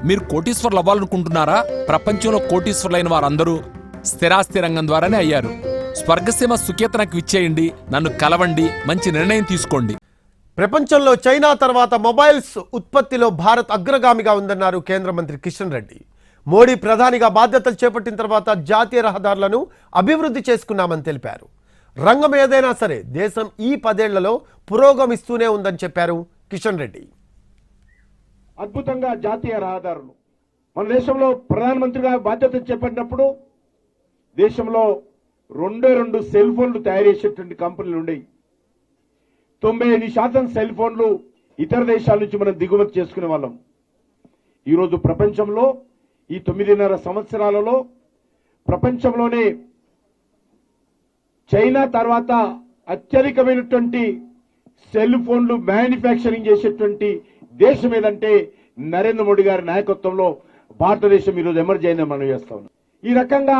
మీరు కోటీశ్వర్లు అవ్వాలనుకుంటున్నారా? ప్రపంచంలో కోటీశ్వర్లైన వారందరూ స్థిరాస్తి రంగం ద్వారానే అయ్యారు. స్వర్గసీమ సుకేతనకు విచ్చేయండి, నన్ను కలవండి, మంచి నిర్ణయం తీసుకోండి. ప్రపంచంలో చైనా తర్వాత మొబైల్స్ ఉత్పత్తిలో భారత్ అగ్రగామిగా ఉందన్నారు కేంద్ర మంత్రి కిషన్ రెడ్డి. మోడీ ప్రధానిగా బాధ్యతలు చేపట్టిన తర్వాత జాతీయ రహదారులను అభివృద్ధి చేసుకున్నామని తెలిపారు. రంగం ఏదైనా సరే దేశం ఈ 10 ఏళ్లలో పురోగమిస్తూనే ఉందని చెప్పారు కిషన్ రెడ్డి. అద్భుతంగా జాతీయ రహదారులు మన దేశంలో ప్రధానమంత్రిగా బాధ్యతలు చేపట్టినప్పుడు దేశంలో 2 సెల్ ఫోన్లు తయారు చేసేటువంటి కంపెనీలు ఉండేవి. 95% సెల్ ఫోన్లు ఇతర దేశాల నుంచి మనం దిగుమతి చేసుకునే వాళ్ళం. ఈరోజు ప్రపంచంలో ఈ 9.5 సంవత్సరాలలో ప్రపంచంలోనే చైనా తర్వాత అత్యధికమైనటువంటి సెల్ ఫోన్లు మ్యానుఫ్యాక్చరింగ్ చేసేటువంటి దేశం ఏదంటే నరేంద్ర మోడీ గారి నాయకత్వంలో భారతదేశం ఈరోజు ఎమర్జ్ అయిందని మనం చేస్తా ఉన్నాం. ఈ రకంగా